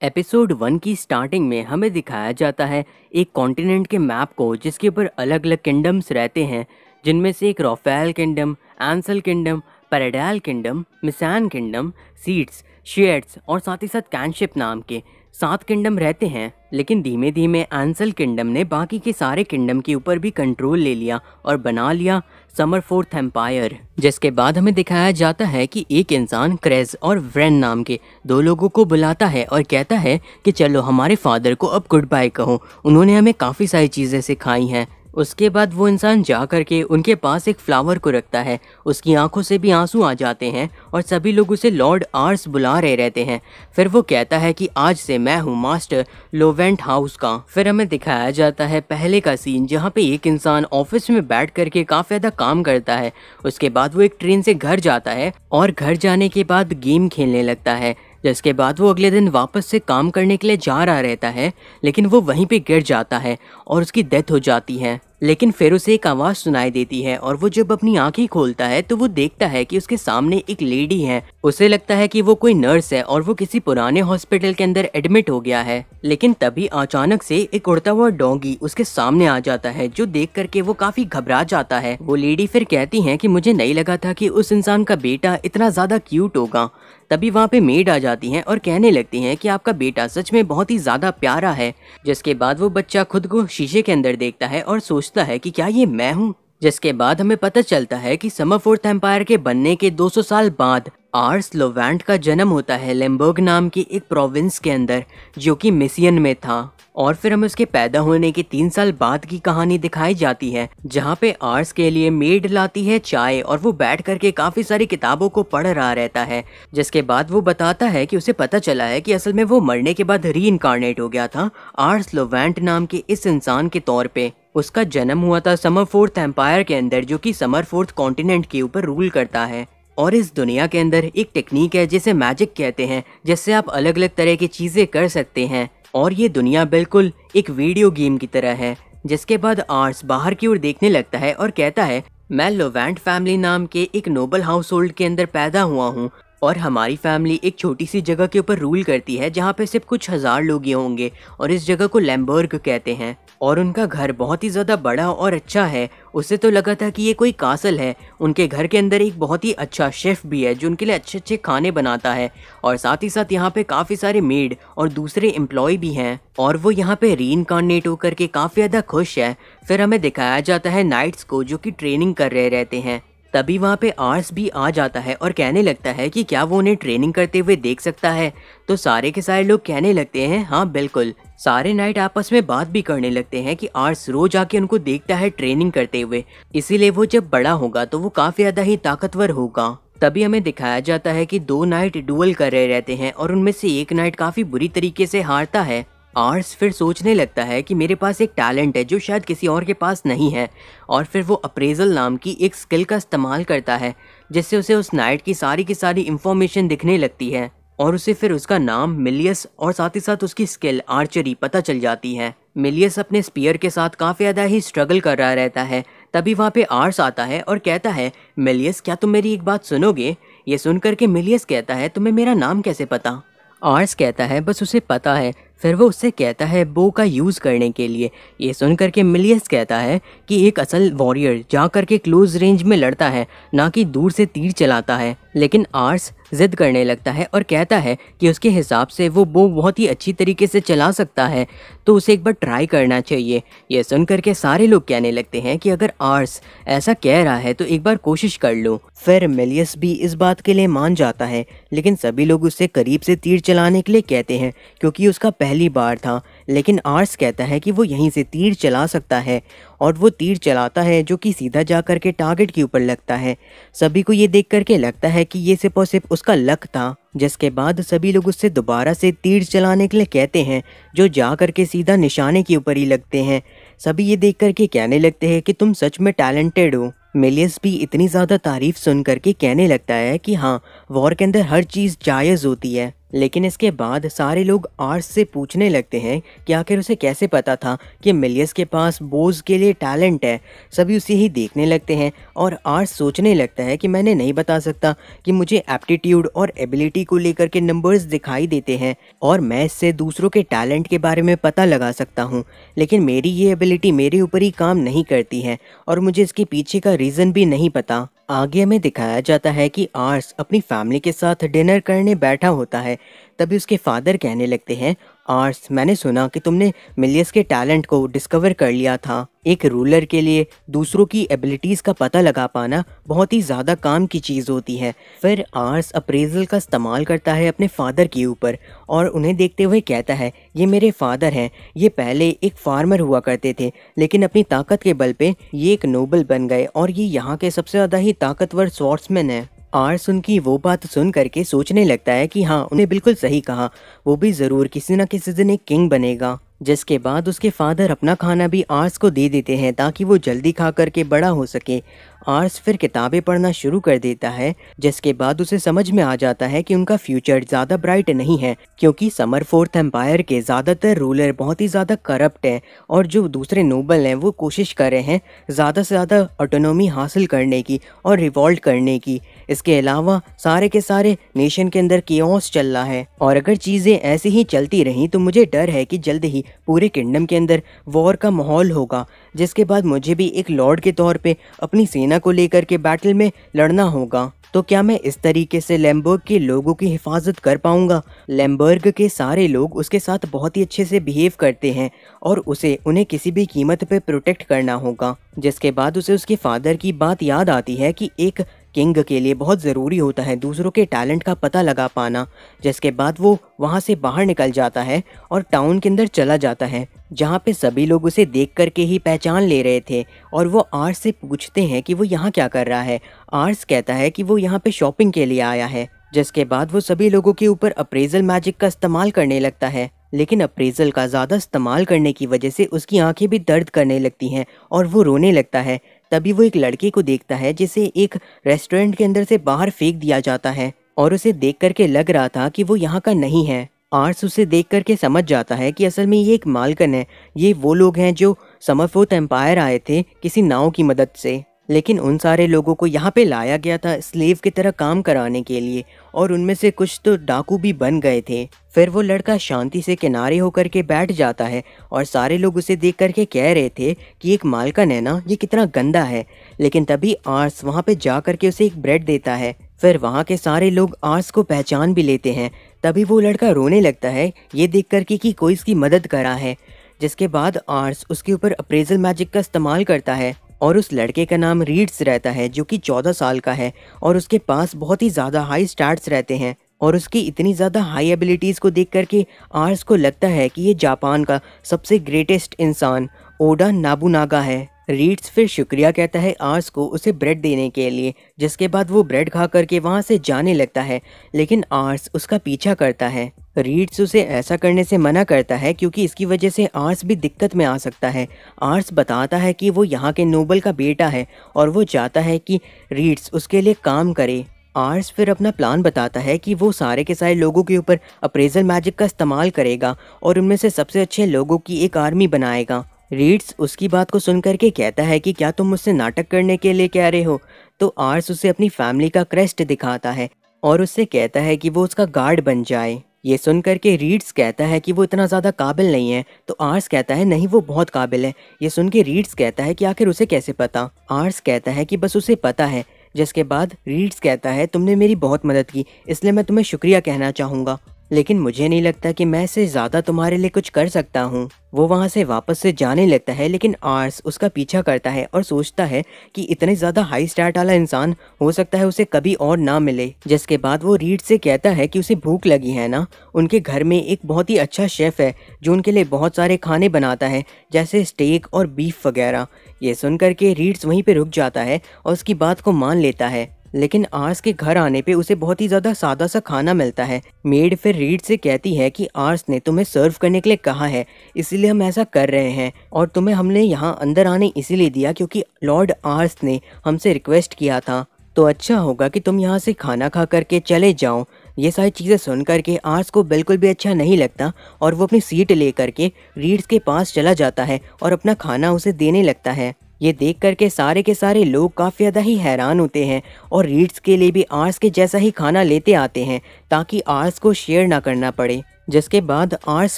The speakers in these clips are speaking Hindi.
एपिसोड 1 की स्टार्टिंग में हमें दिखाया जाता है एक कॉन्टिनेंट के मैप को जिसके ऊपर अलग अलग किंगडम्स रहते हैं, जिनमें से एक रॉफेल किंगडम, एंसल किंगडम, पैराडाल किंगडम, मिसान किंगडम, सीड्स, शेयर्ड्स और साथ ही साथ कैनशिप नाम के 7 किंगडम रहते हैं। लेकिन धीमे धीमे एंसल किंगडम ने बाकी के सारे किंगडम के ऊपर भी कंट्रोल ले लिया और बना लिया समरफोर्थ एम्पायर। जिसके बाद हमें दिखाया जाता है कि एक इंसान क्रेज और व्रेन नाम के 2 लोगों को बुलाता है और कहता है कि चलो हमारे फादर को अब गुड बाय कहो, उन्होंने हमें काफ़ी सारी चीज़ें सिखाई हैं। उसके बाद वो इंसान जा करके उनके पास एक फ्लावर को रखता है, उसकी आंखों से भी आंसू आ जाते हैं और सभी लोग उसे लॉर्ड आर्स बुला रहे रहते हैं। फिर वो कहता है कि आज से मैं हूँ मास्टर लोवेंट हाउस का। फिर हमें दिखाया जाता है पहले का सीन, जहाँ पे एक इंसान ऑफिस में बैठ करके काफ़ी ज़्यादा काम करता है। उसके बाद वो एक ट्रेन से घर जाता है और घर जाने के बाद गेम खेलने लगता है। जिसके बाद वो अगले दिन वापस से काम करने के लिए जा रहा रहता है, लेकिन वो वहीं पे गिर जाता है और उसकी डेथ हो जाती है। लेकिन फिर उसे एक आवाज़ सुनाई देती है और वो जब अपनी आंखें खोलता है तो वो देखता है कि उसके सामने एक लेडी है। उसे लगता है कि वो कोई नर्स है और वो किसी पुराने हॉस्पिटल के अंदर एडमिट हो गया है। लेकिन तभी अचानक से एक उड़ता हुआ डॉगी उसके सामने आ जाता है, जो देख करके वो काफ़ी घबरा जाता है। वो लेडी फिर कहती है कि मुझे नहीं लगा था कि उस इंसान का बेटा इतना ज़्यादा क्यूट होगा। तभी वहाँ पे मेड आ जाती हैं और कहने लगती हैं कि आपका बेटा सच में बहुत ही ज़्यादा प्यारा है। जिसके बाद वो बच्चा खुद को शीशे के अंदर देखता है और सोचता है कि क्या ये मैं हूँ। जिसके बाद हमें पता चलता है कि समरफोर्थ एम्पायर के बनने के 200 साल बाद आर्स लोवेंट का जन्म होता है लेम्बर्ग नाम की एक प्रोविंस के अंदर, जो कि मिसियन में था। और फिर हमें उसके पैदा होने के 3 साल बाद की कहानी दिखाई जाती है, जहाँ पे आर्स के लिए मेड लाती है चाय और वो बैठ करके काफ़ी सारी किताबों को पढ़ रहा रहता है। जिसके बाद वो बताता है कि उसे पता चला है कि असल में वो मरने के बाद री इनकारनेट हो गया था आर्स लोवेंट नाम के इस इंसान के तौर पे। उसका जन्म हुआ था समरफोर्थ एम्पायर के अंदर, जो कि समरफोर्थ कॉन्टिनेंट के ऊपर रूल करता है। और इस दुनिया के अंदर एक टेक्निक है जिसे मैजिक कहते हैं, जिससे आप अलग अलग तरह की चीज़ें कर सकते हैं। और ये दुनिया बिल्कुल एक वीडियो गेम की तरह है। जिसके बाद आर्स बाहर की ओर देखने लगता है और कहता है, मैं लोवेंट फैमिली नाम के एक नोबल हाउस होल्ड के अंदर पैदा हुआ हूँ और हमारी फैमिली एक छोटी सी जगह के ऊपर रूल करती है, जहाँ पे सिर्फ कुछ हजार लोग ही होंगे और इस जगह को लैम्बर्ग कहते हैं। और उनका घर बहुत ही ज़्यादा बड़ा और अच्छा है। उसे तो लगा था कि ये कोई कासल है। उनके घर के अंदर एक बहुत ही अच्छा शेफ़ भी है जो उनके लिए अच्छे अच्छे खाने बनाता है, और साथ ही साथ यहाँ पे काफ़ी सारे मेड और दूसरे एम्प्लॉय भी हैं। और वो यहाँ पे रीइनकार्नेट होकर के काफ़ी ज़्यादा खुश है। फिर हमें दिखाया जाता है नाइट्स को, जो कि ट्रेनिंग कर रहे रहते हैं। तभी वहाँ पे आर्स भी आ जाता है और कहने लगता है कि क्या वो उन्हें ट्रेनिंग करते हुए देख सकता है। तो सारे के सारे लोग कहने लगते हैं हाँ बिल्कुल। सारे नाइट आपस में बात भी करने लगते हैं कि आर्स रोज आके उनको देखता है ट्रेनिंग करते हुए, इसीलिए वो जब बड़ा होगा तो वो काफ़ी ज़्यादा ही ताकतवर होगा। तभी हमें दिखाया जाता है कि 2 नाइट डुअल कर रहे रहते हैं और उनमें से एक नाइट काफ़ी बुरी तरीके से हारता है। आर्स फिर सोचने लगता है कि मेरे पास एक टैलेंट है जो शायद किसी और के पास नहीं है, और फिर वो अप्रेजल नाम की एक स्किल का इस्तेमाल करता है, जिससे उसे उस नाइट की सारी इंफॉर्मेशन दिखने लगती है और उसे फिर उसका नाम मिलियस और साथ ही साथ उसकी स्किल आर्चरी पता चल जाती है। मिलियस अपने स्पीयर के साथ काफ़ी ज़्यादा ही स्ट्रगल कर रहा रहता है। तभी वहाँ पे आर्स आता है और कहता है, मिलियस क्या तुम मेरी एक बात सुनोगे। ये सुनकर के मिलियस कहता है, तुम्हें मेरा नाम कैसे पता। आर्स कहता है बस उसे पता है। फिर वो उससे कहता है बो का यूज़ करने के लिए। ये सुनकर के मिलियस कहता है कि एक असल वॉरियर जा करके क्लोज रेंज में लड़ता है, ना कि दूर से तीर चलाता है। लेकिन आर्स जिद करने लगता है और कहता है कि उसके हिसाब से वो बो बहुत ही अच्छी तरीके से चला सकता है, तो उसे एक बार ट्राई करना चाहिए। ये सुनकर के सारे लोग कहने लगते हैं कि अगर आर्स ऐसा कह रहा है तो एक बार कोशिश कर लो। फिर मिलियस भी इस बात के लिए मान जाता है, लेकिन सभी लोग उससे करीब से तीर चलाने के लिए कहते हैं क्योंकि उसका पहली बार था। लेकिन आर्स कहता है कि वो यहीं से तीर चला सकता है, और वो तीर चलाता है जो कि सीधा जा कर के टारगेट के ऊपर लगता है। सभी को ये देख करके लगता है कि ये सिर्फ और सिर्फ उसका लक था। जिसके बाद सभी लोग उससे दोबारा से तीर चलाने के लिए कहते हैं, जो जा कर के सीधा निशाने के ऊपर ही लगते हैं। सभी ये देख करके कहने लगते हैं कि तुम सच में टैलेंटेड हो। मिलियस भी इतनी ज़्यादा तारीफ सुन करके कहने लगता है कि हाँ, वॉर के अंदर हर चीज़ जायज़ होती है। लेकिन इसके बाद सारे लोग आर्स से पूछने लगते हैं कि आखिर उसे कैसे पता था कि मिलियस के पास बोझ के लिए टैलेंट है। सभी उसे ही देखने लगते हैं और आर्स सोचने लगता है कि मैंने नहीं बता सकता कि मुझे एप्टीट्यूड और एबिलिटी को लेकर के नंबर्स दिखाई देते हैं और मैं इससे दूसरों के टैलेंट के बारे में पता लगा सकता हूँ, लेकिन मेरी ये एबिलिटी मेरे ऊपर ही काम नहीं करती है और मुझे इसके पीछे का रीज़न भी नहीं पता। आगे हमें दिखाया जाता है कि आर्स अपनी फैमिली के साथ डिनर करने बैठा होता है। तभी उसके फादर कहने लगते हैं, आर्स, मैंने सुना कि तुमने मिलियस के टैलेंट को डिस्कवर कर लिया था। एक रूलर के लिए दूसरों की एबिलिटीज़ का पता लगा पाना बहुत ही ज़्यादा काम की चीज़ होती है। फिर आर्स अप्रेजल का इस्तेमाल करता है अपने फादर के ऊपर और उन्हें देखते हुए कहता है, ये मेरे फादर हैं। ये पहले एक फार्मर हुआ करते थे, लेकिन अपनी ताकत के बल पे ये एक नोबल बन गए और ये यहाँ के सबसे ज़्यादा ही ताकतवर स्वॉर्ड्समैन है। आर्स उनकी वो बात सुन करके सोचने लगता है कि हाँ, उन्हें बिल्कुल सही कहा, वो भी ज़रूर किसी न किसी दिन एक किंग बनेगा। जिसके बाद उसके फादर अपना खाना भी आर्स को दे देते हैं ताकि वो जल्दी खा करके बड़ा हो सके। आर्स फिर किताबें पढ़ना शुरू कर देता है, जिसके बाद उसे समझ में आ जाता है कि उनका फ्यूचर ज़्यादा ब्राइट नहीं है, क्योंकि समर फोर्थ एम्पायर के ज़्यादातर रूलर बहुत ही ज़्यादा करप्ट हैं और जो दूसरे नोबल हैं वो कोशिश कर रहे हैं ज़्यादा से ज़्यादा ऑटोनॉमी हासिल करने की और रिवॉल्ट करने की। इसके अलावा सारे के सारे नेशन के अंदर केओस चल रहा है और अगर चीज़ें ऐसी ही चलती रहीं तो मुझे डर है कि जल्द ही पूरे किंगडम के अंदर वॉर का माहौल होगा, जिसके बाद मुझे भी एक लॉर्ड के तौर पे अपनी सेना को लेकर के बैटल में लड़ना होगा। तो क्या मैं इस तरीके से लैम्बर्ग के लोगों की हिफाजत कर पाऊंगा? लैम्बर्ग के सारे लोग उसके साथ बहुत ही अच्छे से बिहेव करते हैं और उसे उन्हें किसी भी कीमत पे प्रोटेक्ट करना होगा। जिसके बाद उसे उसके फादर की बात याद आती है कि एक किंग के लिए बहुत ज़रूरी होता है दूसरों के टैलेंट का पता लगा पाना। जिसके बाद वो वहाँ से बाहर निकल जाता है और टाउन के अंदर चला जाता है, जहाँ पे सभी लोग उसे देख करके ही पहचान ले रहे थे और वो आर्स से पूछते हैं कि वो यहाँ क्या कर रहा है। आर्स कहता है कि वो यहाँ पे शॉपिंग के लिए आया है। जिसके बाद वो सभी लोगों के ऊपर अप्रेजल मैजिक का इस्तेमाल करने लगता है, लेकिन अप्रेजल का ज़्यादा इस्तेमाल करने की वजह से उसकी आंखें भी दर्द करने लगती हैं और वो रोने लगता है। तभी वो एक लड़के को देखता है जिसे एक रेस्टोरेंट के अंदर से बाहर फेंक दिया जाता है और उसे देख करके लग रहा था कि वो यहाँ का नहीं है। आर्स उसे देख करके समझ जाता है कि असल में ये एक मालकन है, ये वो लोग हैं जो समरफोर्थ एम्पायर आए थे किसी नाव की मदद से, लेकिन उन सारे लोगों को यहाँ पे लाया गया था स्लेव की तरह काम कराने के लिए और उनमें से कुछ तो डाकू भी बन गए थे। फिर वो लड़का शांति से किनारे होकर के बैठ जाता है और सारे लोग उसे देख करके कह रहे थे कि एक मालकन है ना, ये कितना गंदा है। लेकिन तभी आर्स वहाँ पे जा करके उसे एक ब्रेड देता है। फिर वहाँ के सारे लोग आर्स को पहचान भी लेते हैं। तभी वो लड़का रोने लगता है ये देख करके कि कोई इसकी मदद करा है। जिसके बाद आर्स उसके ऊपर अप्रेजल मैजिक का इस्तेमाल करता है और उस लड़के का नाम रीड्स रहता है जो कि 14 साल का है और उसके पास बहुत ही ज़्यादा हाई स्टैट्स रहते हैं और उसकी इतनी ज़्यादा हाई एबिलिटीज़ को देख करके आर्स को लगता है कि ये जापान का सबसे ग्रेटेस्ट इंसान ओडा नाबुनागा है। रीड्स फिर शुक्रिया कहता है आर्स को उसे ब्रेड देने के लिए, जिसके बाद वो ब्रेड खा करके वहाँ से जाने लगता है, लेकिन आर्स उसका पीछा करता है। रीड्स उसे ऐसा करने से मना करता है क्योंकि इसकी वजह से आर्स भी दिक्कत में आ सकता है। आर्स बताता है कि वो यहाँ के नोबल का बेटा है और वो चाहता है कि रीड्स उसके लिए काम करे। आर्स फिर अपना प्लान बताता है कि वो सारे के सारे लोगों के ऊपर अप्रेजल मैजिक का इस्तेमाल करेगा और उनमें से सबसे अच्छे लोगों की एक आर्मी बनाएगा। रीड्स उसकी बात को सुन करके कहता है कि क्या तुम मुझसे नाटक करने के लिए कह रहे हो? तो आर्स उसे अपनी फैमिली का क्रेस्ट दिखाता है और उससे कहता है कि वो उसका गार्ड बन जाए। ये सुन करके रीड्स कहता है कि वो इतना ज़्यादा काबिल नहीं है, तो आर्स कहता है नहीं, वो बहुत काबिल है। ये सुन के रीड्स कहता है कि आखिर उसे कैसे पता? आर्स कहता है कि बस उसे पता है। जिसके बाद रीड्स कहता है तुमने मेरी बहुत मदद की, इसलिए मैं तुम्हें शुक्रिया कहना चाहूँगा, लेकिन मुझे नहीं लगता कि मैं इससे ज़्यादा तुम्हारे लिए कुछ कर सकता हूँ। वो वहाँ से वापस से जाने लगता है, लेकिन आर्स उसका पीछा करता है और सोचता है कि इतने ज़्यादा हाई स्टैट वाला इंसान हो सकता है उसे कभी और ना मिले। जिसके बाद वो रीड से कहता है कि उसे भूख लगी है ना, उनके घर में एक बहुत ही अच्छा शेफ़ है जो उनके लिए बहुत सारे खाने बनाता है जैसे स्टेक और बीफ वगैरह। ये सुन करके रीड्स वहीं पे रुक जाता है और उसकी बात को मान लेता है, लेकिन आर्स के घर आने पे उसे बहुत ही ज़्यादा सादा सा खाना मिलता है। मेड फिर रीड से कहती है कि आर्स ने तुम्हें सर्व करने के लिए कहा है, इसीलिए हम ऐसा कर रहे हैं, और तुम्हें हमने यहाँ अंदर आने इसीलिए दिया क्योंकि लॉर्ड आर्स ने हमसे रिक्वेस्ट किया था। तो अच्छा होगा कि तुम यहाँ से खाना खा करके चले जाओ। ये सारी चीज़ें सुन करके आर्स को बिल्कुल भी अच्छा नहीं लगता और वो अपनी सीट ले करके रीड्स के पास चला जाता है और अपना खाना उसे देने लगता है। ये देख करके सारे के सारे लोग काफ़ी ज़्यादा ही हैरान होते हैं और रीड्स के लिए भी आर्स के जैसा ही खाना लेते आते हैं ताकि आर्स को शेयर ना करना पड़े। जिसके बाद आर्स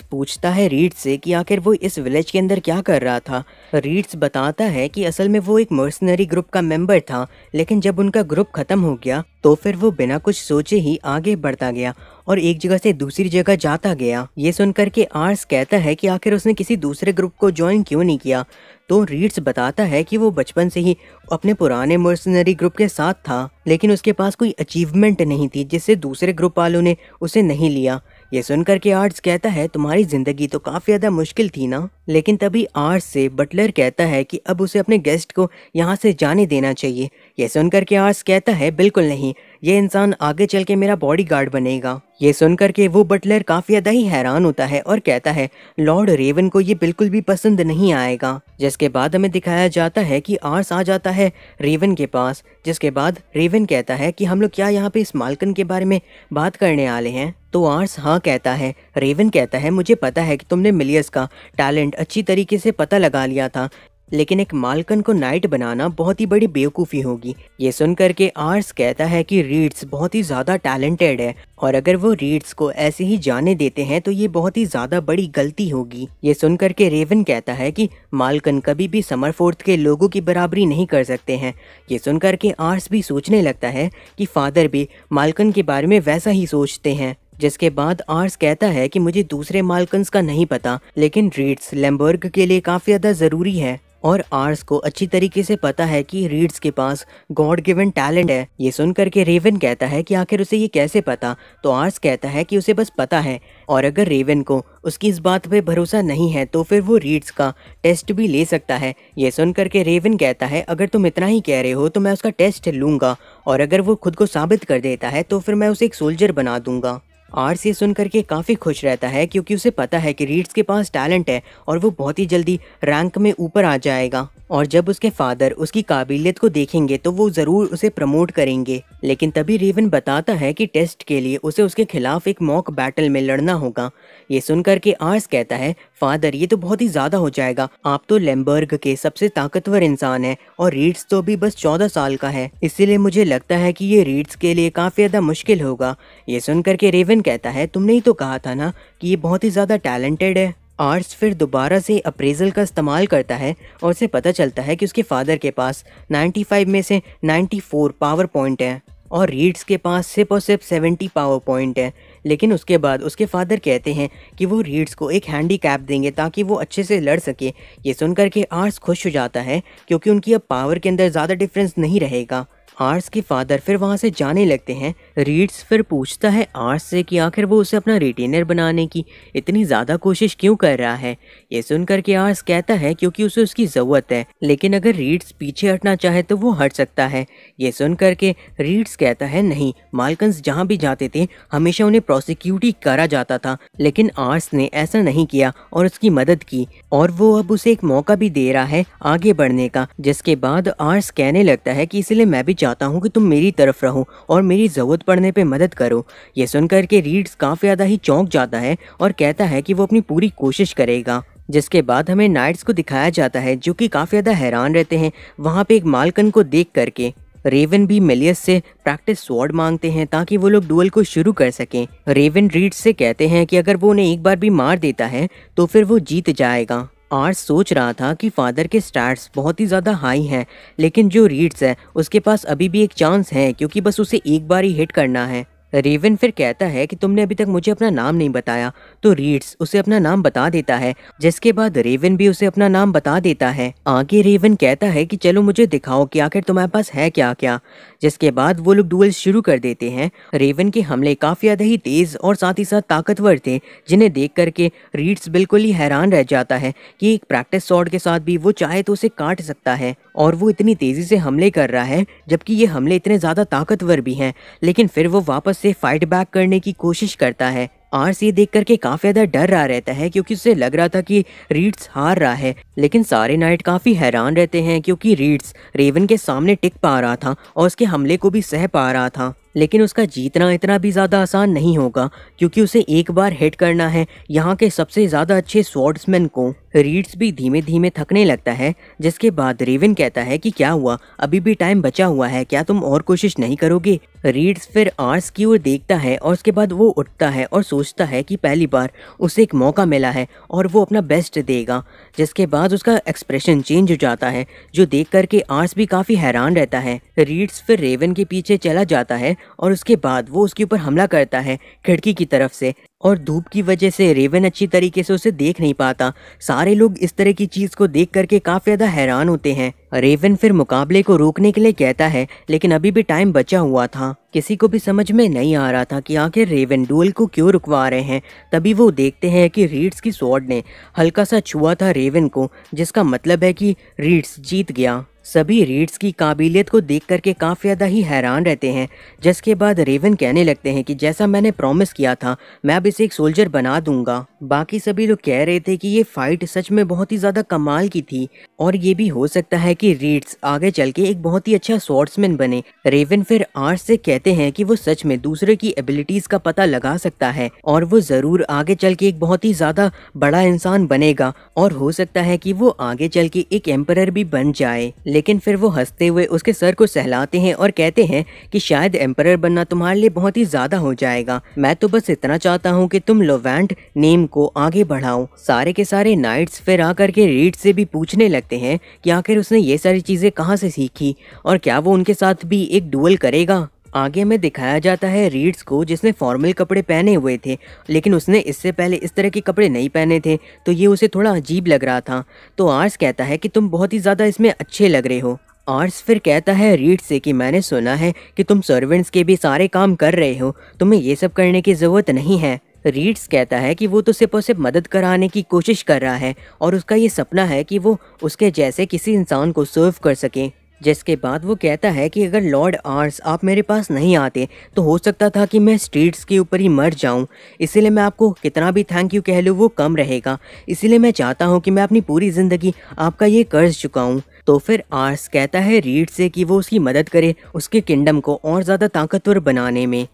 पूछता है रीड्स से कि आखिर वो इस विलेज के अंदर क्या कर रहा था। रीड्स बताता है कि असल में वो एक मर्सनरी ग्रुप का मेंबर था, लेकिन जब उनका ग्रुप खत्म हो गया तो फिर वो बिना कुछ सोचे ही आगे बढ़ता गया और एक जगह से दूसरी जगह जाता गया। ये सुनकर के आर्स कहता है कि आखिर उसने किसी दूसरे ग्रुप को ज्वाइन क्यों नहीं किया। तो रीड्स बताता है कि वो बचपन से ही अपने पुराने मर्सनरी ग्रुप के साथ था, लेकिन उसके पास कोई अचीवमेंट नहीं थी जिससे दूसरे ग्रुप वालों ने उसे नहीं लिया। ये सुनकर के आर्स कहता है तुम्हारी जिंदगी तो काफी ज्यादा मुश्किल थी ना। लेकिन तभी आर्स से बटलर कहता है कि अब उसे अपने गेस्ट को यहाँ से जाने देना चाहिए। ये सुनकर के आर्स कहता है बिल्कुल नहीं, ये इंसान आगे चल के मेरा बॉडीगार्ड बनेगा। ये सुनकर के वो बटलर काफी ज्यादा ही हैरान होता है और कहता है लॉर्ड रेवन को ये बिल्कुल भी पसंद नहीं आएगा। जिसके बाद हमें दिखाया जाता है कि आर्स आ जाता है रेवन के पास। जिसके बाद रेवन कहता है कि हम लोग क्या यहाँ पे इस माल्कन के बारे में बात करने वाले हैं। तो आर्स हाँ कहता है। रेवन कहता है मुझे पता है कि तुमने मिलियस का टैलेंट अच्छी तरीके से पता लगा लिया था, लेकिन एक माल्कन को नाइट बनाना बहुत ही बड़ी बेवकूफ़ी होगी। ये सुनकर के आर्स कहता है कि रीड्स बहुत ही ज़्यादा टैलेंटेड है और अगर वो रीड्स को ऐसे ही जाने देते हैं तो ये बहुत ही ज़्यादा बड़ी गलती होगी। ये सुनकर के रेवन कहता है कि माल्कन कभी भी समरफोर्थ के लोगों की बराबरी नहीं कर सकते हैं। ये सुनकर के आर्स भी सोचने लगता है कि फादर भी माल्कन के बारे में वैसा ही सोचते हैं। जिसके बाद आर्स कहता है कि मुझे दूसरे माल्कन्स का नहीं पता, लेकिन रीड्स लैम्बर्ग के लिए काफ़ी ज़्यादा ज़रूरी है और आर्स को अच्छी तरीके से पता है कि रीड्स के पास गॉड गिवन टैलेंट है। ये सुनकर के रेवन कहता है कि आखिर उसे ये कैसे पता। तो आर्स कहता है कि उसे बस पता है और अगर रेवन को उसकी इस बात पे भरोसा नहीं है तो फिर वो रीड्स का टेस्ट भी ले सकता है। ये सुनकर के रेवन कहता है अगर तुम इतना ही कह रहे हो तो मैं उसका टेस्ट लूँगा और अगर वो खुद को साबित कर देता है तो फिर मैं उसे एक सोल्जर बना दूंगा। आर्स ये सुनकर के काफ़ी खुश रहता है क्योंकि उसे पता है कि रीड्स के पास टैलेंट है और वो बहुत ही जल्दी रैंक में ऊपर आ जाएगा और जब उसके फादर उसकी काबिलियत को देखेंगे तो वो ज़रूर उसे प्रमोट करेंगे। लेकिन तभी रेवन बताता है कि टेस्ट के लिए उसे उसके खिलाफ एक मॉक बैटल में लड़ना होगा। ये सुनकर के आर्स कहता है फादर ये तो बहुत ही ज़्यादा हो जाएगा, आप तो लैम्बर्ग के सबसे ताकतवर इंसान हैं और रीड्स तो अभी बस 14 साल का है, इसीलिए मुझे लगता है कि ये रीड्स के लिए काफ़ी ज़्यादा मुश्किल होगा। ये सुनकर के रेवन कहता है तुमने ही तो कहा था ना कि ये बहुत ही ज़्यादा टैलेंटेड है। आर्स फिर दोबारा से अप्रेजल का इस्तेमाल करता है और उसे पता चलता है कि उसके फादर के पास 95 में से 94 पावर पॉइंट है और रीड्स के पास सिर्फ और सिर्फ 70 पावर पॉइंट है। लेकिन उसके बाद उसके फादर कहते हैं कि वो रीड्स को एक हैंडीकैप देंगे ताकि वो अच्छे से लड़ सके। ये सुनकर के आर्स खुश हो जाता है क्योंकि उनकी अब पावर के अंदर ज़्यादा डिफरेंस नहीं रहेगा। आर्स के फादर फिर वहाँ से जाने लगते हैं। रीड्स फिर पूछता है आर्स से कि आखिर वो उसे अपना रिटेनर बनाने की इतनी ज़्यादा कोशिश क्यों कर रहा है। ये सुनकर के आर्स कहता है क्योंकि उसे उसकी ज़रूरत है, लेकिन अगर रीड्स पीछे हटना चाहे तो वो हट सकता है। ये सुनकर के रीड्स कहता है नहीं, माल्कन्स जहाँ भी जाते थे हमेशा उन्हें प्रोसिक्यूट ही करा जाता था, लेकिन आर्स ने ऐसा नहीं किया और उसकी मदद की और वो अब उसे एक मौका भी दे रहा है आगे बढ़ने का। जिसके बाद आर्स कहने लगता है कि इसलिए मैं भी चाहता हूँ कि तुम मेरी तरफ रहो और मेरी ज़रूरत पड़ने पे मदद करो। ये सुनकर के रीड्स काफ़ी ज़्यादा ही चौंक जाता है और कहता है कि वो अपनी पूरी कोशिश करेगा। जिसके बाद हमें नाइट्स को दिखाया जाता है जो कि काफ़ी ज़्यादा हैरान रहते हैं वहाँ पे एक माल्कन को देख करके। रेवन भी मिलियस से प्रैक्टिस स्वॉर्ड मांगते हैं ताकि वो लोग डुअल को शुरू कर सकें। रेवन रीड्स से कहते हैं कि अगर वो उन्हें एक बार भी मार देता है तो फिर वो जीत जाएगा। आर्स सोच रहा था कि फादर के स्टैट्स बहुत ही ज़्यादा हाई हैं, लेकिन जो रीड्स है उसके पास अभी भी एक चांस है क्योंकि बस उसे एक बार ही हिट करना है। रेवन फिर कहता है कि तुमने अभी तक मुझे अपना नाम नहीं बताया। तो रीड्स उसे अपना नाम बता देता है, जिसके बाद रेवन भी उसे अपना नाम बता देता है। आगे रेवन कहता है कि चलो मुझे दिखाओ कि आखिर तुम्हारे पास है क्या क्या। जिसके बाद वो लोग डुअल शुरू कर देते हैं। रेवन के हमले काफ़ी ज़्यादा ही तेज़ और साथ ही साथ ताकतवर थे, जिन्हें देख करके रीड्स बिल्कुल ही हैरान रह जाता है कि एक प्रैक्टिस स्वॉर्ड के साथ भी वो चाहे तो उसे काट सकता है और वो इतनी तेज़ी से हमले कर रहा है, जबकि ये हमले इतने ज़्यादा ताकतवर भी हैं। लेकिन फिर वो वापस से फाइट बैक करने की कोशिश करता है। आर्स ये देख करके काफी ज्यादा डर रहा रहता है क्योंकि उसे लग रहा था कि रीड्स हार रहा है। लेकिन सारे नाइट काफी हैरान रहते हैं क्योंकि रीड्स रेवन के सामने टिक पा रहा था और उसके हमले को भी सह पा रहा था। लेकिन उसका जीतना इतना भी ज़्यादा आसान नहीं होगा, क्योंकि उसे एक बार हिट करना है यहाँ के सबसे ज़्यादा अच्छे स्वॉर्ड्समैन को। रीड्स भी धीमे धीमे थकने लगता है, जिसके बाद रेवन कहता है कि क्या हुआ, अभी भी टाइम बचा हुआ है, क्या तुम और कोशिश नहीं करोगे। रीड्स फिर आर्स की ओर देखता है और उसके बाद वो उठता है और सोचता है कि पहली बार उसे एक मौका मिला है और वो अपना बेस्ट देगा। जिसके बाद उसका एक्सप्रेशन चेंज हो जाता है, जो देख करके आर्स भी काफ़ी हैरान रहता है। रीड्स फिर रेवन के पीछे चला जाता है और उसके बाद वो उसके ऊपर हमला करता है खिड़की की तरफ से, और धूप की वजह से रेवन अच्छी तरीके से उसे देख नहीं पाता। सारे लोग इस तरह की चीज़ को देख करके काफ़ी ज़्यादा हैरान होते हैं। रेवन फिर मुकाबले को रोकने के लिए कहता है, लेकिन अभी भी टाइम बचा हुआ था। किसी को भी समझ में नहीं आ रहा था कि आखिर रेवन डुएल को क्यों रुकवा रहे हैं। तभी वो देखते हैं कि रीड्स की स्वॉर्ड ने हल्का सा छुआ था रेवन को, जिसका मतलब है कि रीड्स जीत गया। सभी रीड्स की काबिलियत को देख करके काफ़ी ज़्यादा ही हैरान रहते हैं। जिसके बाद रेवन कहने लगते हैं कि जैसा मैंने प्रॉमिस किया था, मैं अब इसे एक सोल्जर बना दूंगा। बाकी सभी लोग कह रहे थे कि ये फाइट सच में बहुत ही ज़्यादा कमाल की थी, और ये भी हो सकता है कि रीड्स आगे चल के एक बहुत ही अच्छा स्वॉर्ड्समैन बने। रेवन फिर आर्स से कहते हैं कि वो सच में दूसरे की एबिलिटीज़ का पता लगा सकता है, और वो ज़रूर आगे चल के एक बहुत ही ज़्यादा बड़ा इंसान बनेगा, और हो सकता है कि वो आगे चल के एक एम्परर भी बन जाए। लेकिन फिर वो हंसते हुए उसके सर को सहलाते हैं और कहते हैं कि शायद एम्परर बनना तुम्हारे लिए बहुत ही ज़्यादा हो जाएगा, मैं तो बस इतना चाहता हूँ कि तुम लोवेंट नेम को आगे बढ़ाओ। सारे के सारे नाइट्स फिर आकर के रीड से भी पूछने लगते हैं कि आखिर उसने ये सारी चीज़ें कहाँ से सीखी, और क्या वो उनके साथ भी एक डुएल करेगा। आगे में दिखाया जाता है रीड्स को, जिसने फॉर्मल कपड़े पहने हुए थे, लेकिन उसने इससे पहले इस तरह के कपड़े नहीं पहने थे, तो ये उसे थोड़ा अजीब लग रहा था। तो आर्स कहता है कि तुम बहुत ही ज़्यादा इसमें अच्छे लग रहे हो। आर्स फिर कहता है रीड से कि मैंने सुना है कि तुम सर्वेंट्स के भी सारे काम कर रहे हो, तुम्हें ये सब करने की ज़रूरत नहीं है। रीड्स कहता है कि वो तो सिर्फ और सिर्फ मदद कराने की कोशिश कर रहा है, और उसका ये सपना है कि वो उसके जैसे किसी इंसान को सर्व कर सके। जिसके बाद वो कहता है कि अगर लॉर्ड आर्स आप मेरे पास नहीं आते तो हो सकता था कि मैं स्ट्रीट्स के ऊपर ही मर जाऊं, इसीलिए मैं आपको कितना भी थैंक यू कह लूँ वो कम रहेगा, इसीलिए मैं चाहता हूं कि मैं अपनी पूरी ज़िंदगी आपका ये कर्ज चुकाऊं। तो फिर आर्स कहता है रीड से कि वो उसकी मदद करे उसके किंगडम को और ज़्यादा ताकतवर बनाने में।